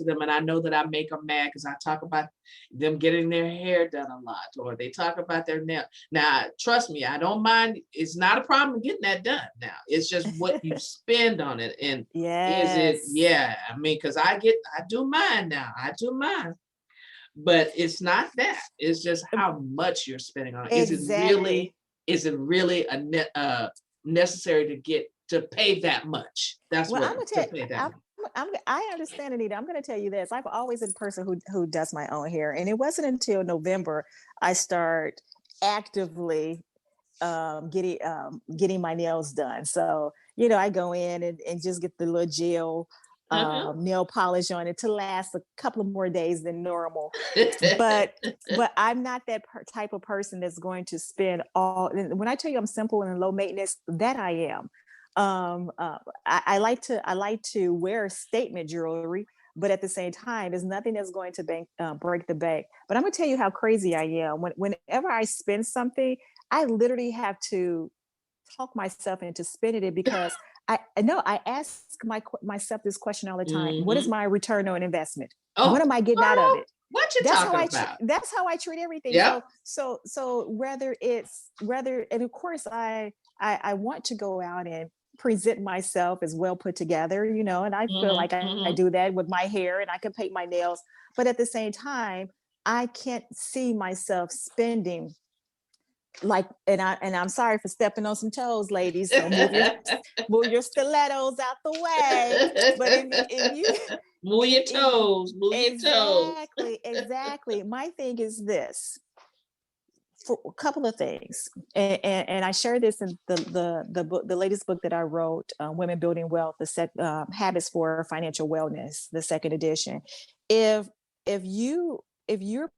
them, and I know that I make them mad because I talk about them getting their hair done a lot, or they talk about their nail. Now, trust me, I don't mind. It's not a problem getting that done. Now, it's just what you spend on it, and is it? Yes. Yeah, I mean, because I do mine now. I do mine. But it's not that. It's just how much you're spending on it. Exactly. Is it really necessary to pay that much? That's Well, I'm what gonna to tell. pay that much. I understand, Anita. I'm going to tell you this. I've always been a person who does my own hair, and it wasn't until November I start actively getting my nails done. So, you know, I go in and just get the little gel nail polish on it to last a couple of more days than normal. But I'm not that type of person that's going to spend all. When I tell you I'm simple and low maintenance, that I am. I like to wear statement jewelry, but at the same time, there's nothing that's going to break the bank. But I'm gonna tell you how crazy I am. Whenever I spend something, I literally have to talk myself into spending it, because I know I ask myself this question all the time. What is my return on investment? What am I getting out of it? What you talking about? That's how I treat everything. Yeah. So and of course I want to go out and present myself as well put together, you know, and I feel like I do that with my hair, and I can paint my nails. But at the same time, I can't see myself spending like, and I'm sorry for stepping on some toes, ladies. So move your stilettos out the way. But if you move your toes, exactly. My thing is this. For a couple of things, and I share this in the book, the latest book that I wrote, Women Building Wealth: Habits for Financial Wellness, the second edition. If you're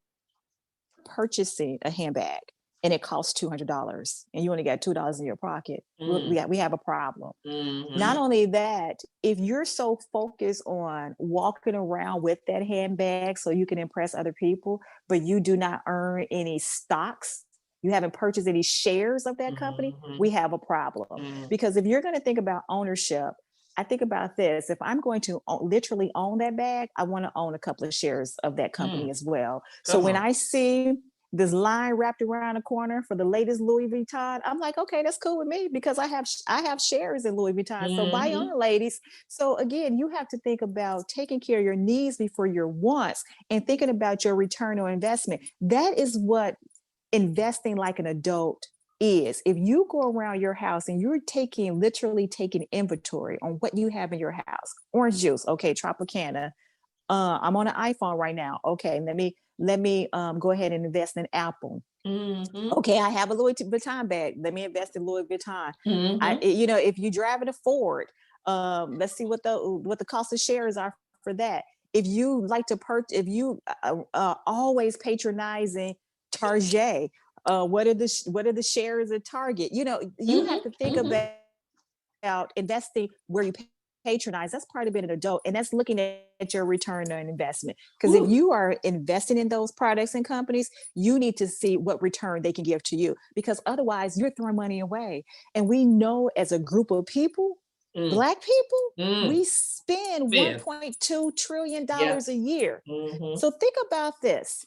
purchasing a handbag and it costs $200 and you only got $2 in your pocket, we have a problem. Not only that, if you're so focused on walking around with that handbag so you can impress other people, but you do not earn any stocks, you haven't purchased any shares of that company, we have a problem. Because if you're going to think about ownership, I think about this. If I'm going to literally own that bag, I want to own a couple of shares of that company as well. So when I see this line wrapped around the corner for the latest Louis Vuitton, I'm like, okay, that's cool with me, because I have shares in Louis Vuitton. So buy on, ladies. So again, you have to think about taking care of your needs before your wants, and thinking about your return on investment. That is what investing like an adult is. If you go around your house and you're literally taking inventory on what you have in your house. Orange juice, okay, Tropicana. I'm on an iPhone right now. Okay, let me go ahead and invest in Apple. Okay, I have a Louis Vuitton bag. Let me invest in Louis Vuitton. If you're driving a Ford, let's see what the cost of shares are for that. If you like to purchase, if you always patronizing Target, what are the shares at Target? You know, you have to think about investing where you patronize. That's part of being an adult, and that's looking at your return on investment. Because if you are investing in those products and companies, you need to see what return they can give to you, because otherwise you're throwing money away. And we know, as a group of people, Black people, we spend $1.2 trillion a year. So think about this.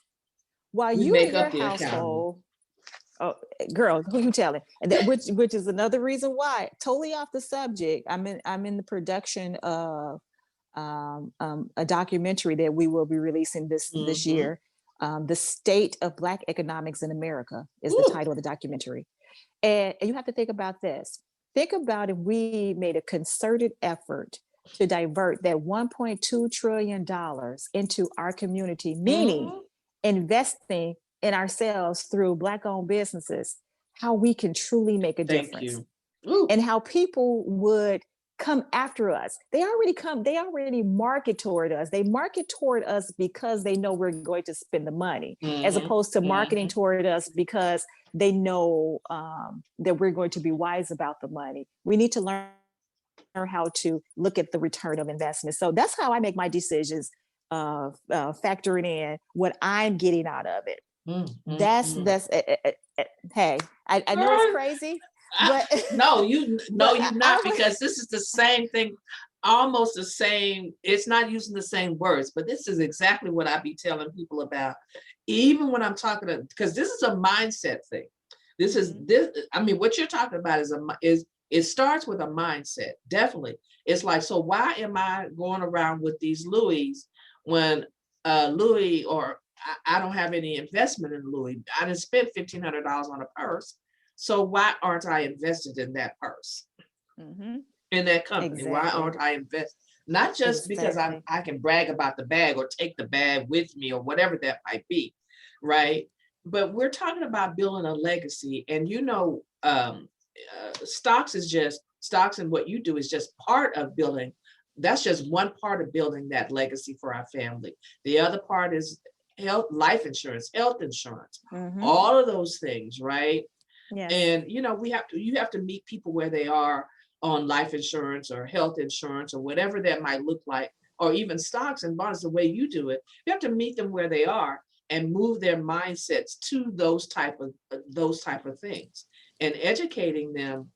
While you in your household, oh, girl, who you telling? And that, which is another reason why, totally off the subject, I'm in the production of a documentary that we will be releasing this year. The State of Black Economics in America is the Ooh. title of the documentary. And you have to think about this. Think about if we made a concerted effort to divert that $1.2 trillion into our community, meaning Mhm. investing in ourselves through Black-owned businesses, how we can truly make a Thank difference. you. Ooh. And how people would come after us. They already market toward us. They market toward us because they know we're going to spend the money, as Mhm. opposed to marketing Mhm. toward us because they know that we're going to be wise about the money. We need to learn how to look at the return of investment. So that's how I make my decisions, factoring in what I'm getting out of it. Mhm. Hey, I know it's crazy, but No, you no, but you not, because this is the same thing, almost the same. It's not using the same words, but this is exactly what I be telling people about. Even when I'm talking to, because this is a mindset thing. This is Mhm. this. I mean, what you're talking about is it starts with a mindset. Definitely, it's like, so why am I going around with these Louis when Louis, or I don't have any investment in Louis. I didn't spend $1,500 on a purse. So why aren't I invested in that purse, Mhm. in that company? Why Exactly. aren't I invested? Not just because Exactly. I can brag about the bag or take the bag with me or whatever that might be, right? But we're talking about building a legacy, and stocks, and what you do is just part of building. That's just one part of building that legacy for our family. The other part is health, life insurance, health insurance, Mhm. all of those things, right? Yes. And you have to meet people where they are on life insurance or health insurance or whatever that might look like, or even stocks and bonds the way you do it. You have to meet them where they are and move their mindsets to those type of things, and educating them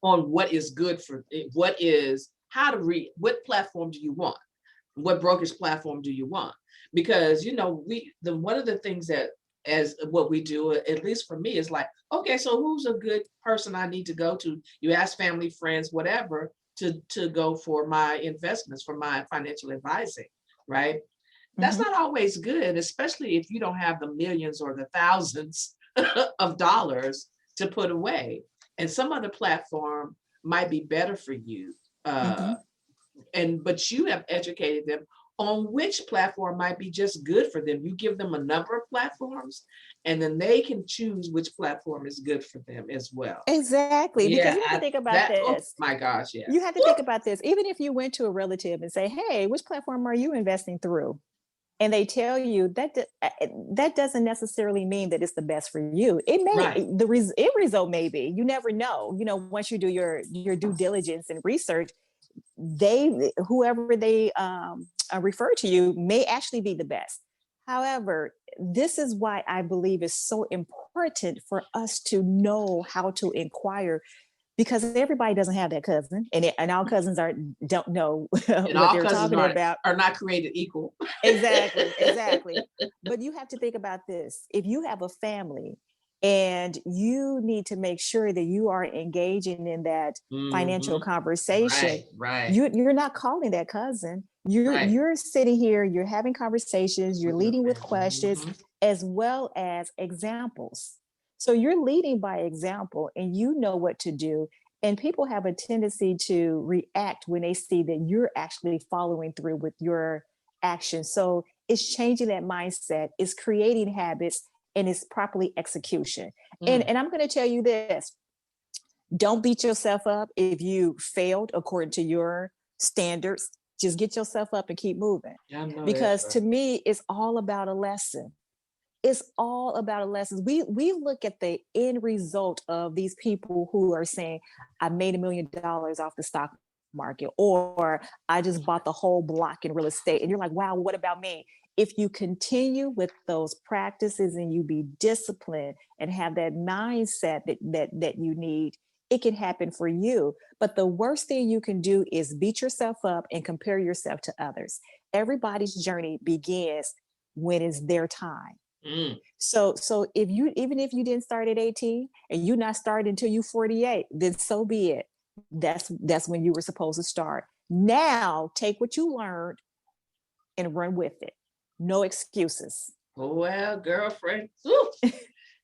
on what is good for what is how to read, what platform do you want, what brokerage platform do you want? Because one of the things that, as what we do, at least for me, is like, okay, so who's a good person I need to go to? You ask family, friends, whatever, to go for my investments, for my financial advising, right? That's Mhm. not always good, especially if you don't have the millions or the thousands of dollars to put away. And some other platform might be better for you. Uh, Mhm. but you have educated them on which platform might be just good for them. You give them a number of platforms, and then they can choose which platform is good for them as well. Exactly. Because Yeah, you have to think about oh this. my gosh, yeah. You have to think about this. Even if you went to a relative and say, "Hey, which platform are you investing through?" and they tell you that doesn't necessarily mean that it's the best for you. It may Right. the end result may be. You never know. Once you do your due diligence and research, whoever they refer to you may actually be the best. However, this is why I believe it's so important for us to know how to inquire, because everybody doesn't have that cousin, and our cousins don't know And what all they're cousins talking about. are not created equal. Exactly, exactly. But you have to think about this. If you have a family and you need to make sure that you are engaging in that financial Mhm. conversation, Right, right, you're not calling that cousin. You're right. you're sitting here, you're having conversations, you're With your leading with family. questions as well as examples. So you're leading by example and you know what to do. And people have a tendency to react when they see that you're actually following through with your action. So it's changing that mindset, it's creating habits, and it's properly execution. And Mm. and I'm going to tell you this: don't beat yourself up if you failed according to your standards. Just get yourself up and keep moving. I know that's Because right. to me, it's all about a lesson. It's all about a lesson. We look at the end result of these people who are saying, I made $1 million off the stock market, or I just bought the whole block in real estate. And you're like, wow, what about me? If you continue with those practices and you be disciplined and have that mindset that you need, it can happen for you. But the worst thing you can do is beat yourself up and compare yourself to others. Everybody's journey begins when it's their time. Mm. So if you even if you didn't start at 18 and you not started until you 48, then so be it. That's when you were supposed to start. Now take what you learned and run with it. No excuses. Well, girlfriend, whew,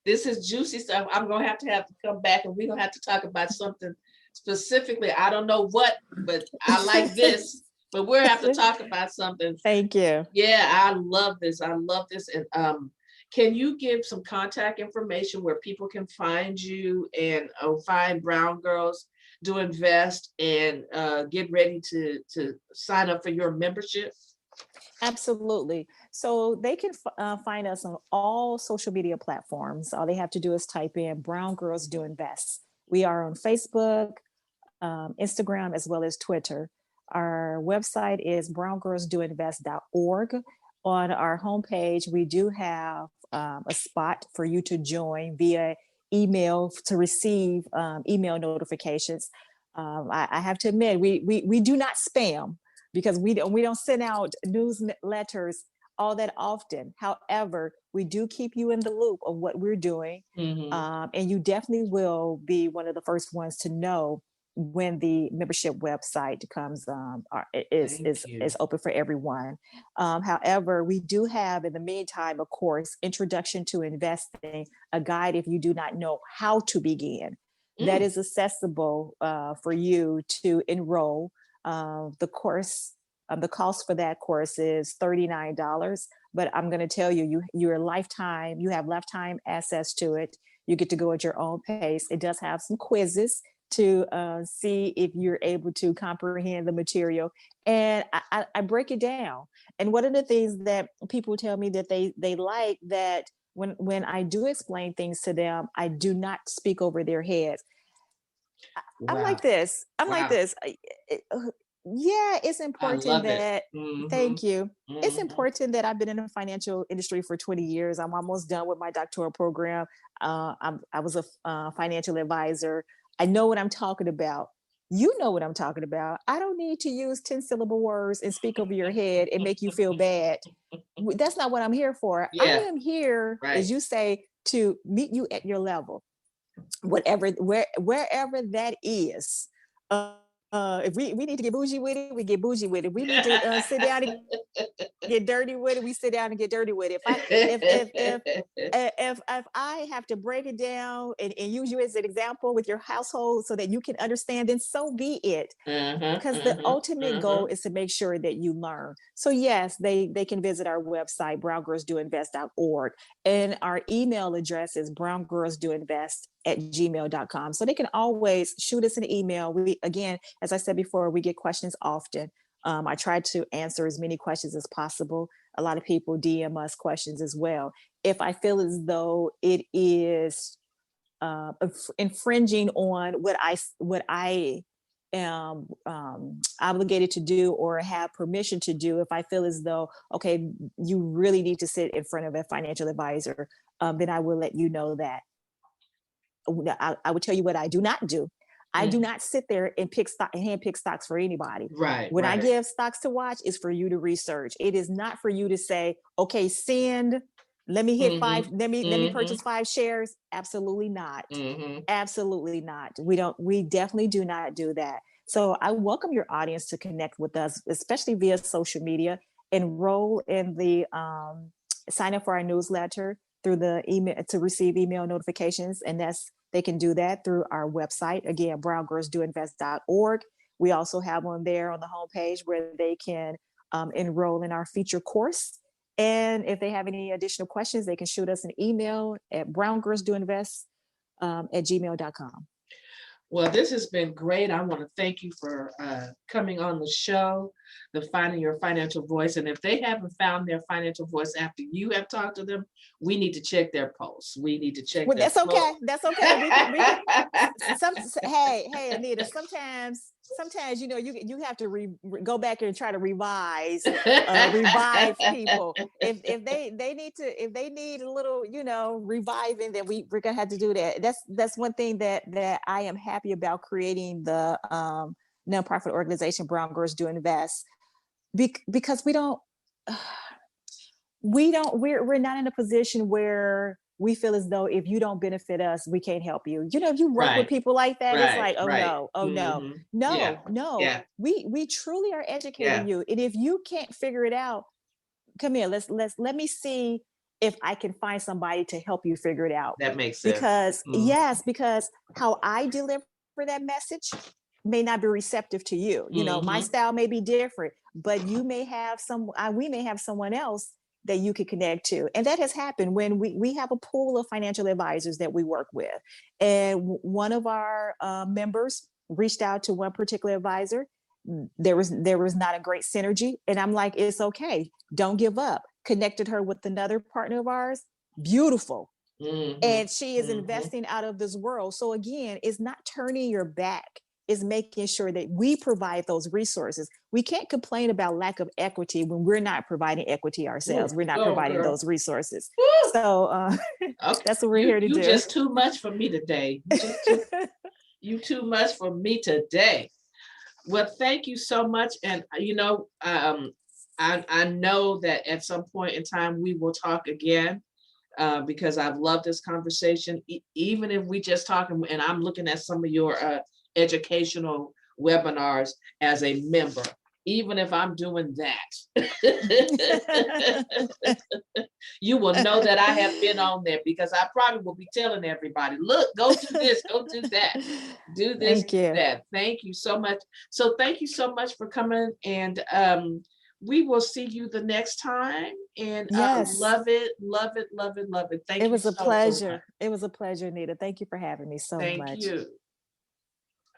this is juicy stuff. I'm gonna have to come back, and we're gonna have to talk about something specifically. I don't know what, but I like this. But we'll have to talk about something. Thank you. Yeah, I love this. I love this. And can you give some contact information where people can find you and find Brown Girls Do Invest and get ready to sign up for your membership? Absolutely. So they can find us on all social media platforms. All they have to do is type in Brown Girls Do Invest. We are on Facebook, Instagram, as well as Twitter. Our website is browngirlsdoinvest.org. On our homepage, we do have a spot for you to join via email to receive email notifications. I have to admit, we do not spam because we don't send out newsletters all that often. However, we do keep you in the loop of what we're doing, and you definitely will be one of the first ones to know when the membership website comes is open for everyone. However, we do have in the meantime, of course, Introduction to Investing, a guide if you do not know how to begin. That is accessible for you to enroll. The course, the cost for that course is $39, but I'm going to tell you, you have lifetime access to it. You get to go at your own pace. It does have some quizzes to see if you're able to comprehend the material. And I break it down. And one of the things that people tell me that they like that when I do explain things to them, I do not speak over their heads. Wow. I'm like this. Yeah, it's important that, thank you. It's important that I've been in the financial industry for 20 years. I'm almost done with my doctoral program. I was a financial advisor. I know what I'm talking about. You know what I'm talking about. I don't need to use 10-syllable words and speak over your head and make you feel bad. That's not what I'm here for. Yeah. I am here, as you say, to meet you at your level, wherever that is. If we need to get bougie with it, we get bougie with it. We need to sit down and get dirty with it, we sit down and get dirty with it. If I have to break it down and use you as an example with your household so that you can understand, then so be it. Because the ultimate goal is to make sure that you learn. So yes, they can visit our website, browngirlsdoinvest.org. And our email address is browngirlsdoinvest@gmail.com. So they can always shoot us an email. We, again, as I said before, we get questions often. I try to answer as many questions as possible. A lot of people DM us questions as well. If I feel as though it is infringing on what I am obligated to do or have permission to do, if I feel as though, okay, you really need to sit in front of a financial advisor, then I will let you know that. I would tell you what I do not do. I do not sit there and handpick stocks for anybody. When I give stocks to watch, is for you to research. It is not for you to say, okay, let me hit 5, let me purchase 5 shares. Absolutely not. Absolutely not. We definitely do not do that. So I welcome your audience to connect with us, especially via social media. Enroll in the sign up for our newsletter through the email to receive email notifications. And they can do that through our website. Again, browngirlsdoinvest.org. We also have on there on the homepage where they can enroll in our feature course. And if they have any additional questions, they can shoot us an email at browngirlsdoinvest@gmail.com. Well, this has been great. I want to thank you for coming on the show, Finding Your Financial Voice. And if they haven't found their financial voice after you have talked to them, we need to check their posts. We need to check. Well, that's okay. That's okay. Hey, Anita. Sometimes you have to go back and try to revive people. If they need a little reviving, then we're gonna have to do that. That's one thing that I am happy about creating the nonprofit organization Brown Girls Do Invest, because we're not in a position where we feel as though if you don't benefit us, we can't help you. If you work with people like that, it's like, no. We truly are educating you. And if you can't figure it out, come here, let me see if I can find somebody to help you figure it out. That makes sense. Because yes, because how I deliver that message may not be receptive to you. You know, my style may be different, but you may have we may have someone else that you could connect to. And that has happened when we have a pool of financial advisors that we work with. And one of our members reached out to one particular advisor. There was not a great synergy. And I'm like, it's okay. Don't give up. Connected her with another partner of ours. Beautiful. And she is investing out of this world. So again, it's not turning your back. It's making sure that we provide those resources. We can't complain about lack of equity when we're not providing equity ourselves. We're not providing those resources. So okay. That's what we're here to do. You just too much for me today. You too much for me today. Well, thank you so much. And you know, I know that at some point in time we will talk again. Because I've loved this conversation, even if we just talking, and I'm looking at some of your educational webinars as a member, even if I'm doing that, you will know that I have been on there, because I probably will be telling everybody, look, go do this, go do that, do this, do that. Thank you so much. So thank you so much for coming, and we will see you the next time. And yes. Love it, love it, love it, love it. Thank you. It was a pleasure. It was a pleasure, Anita. Thank you for having me so much. Thank you.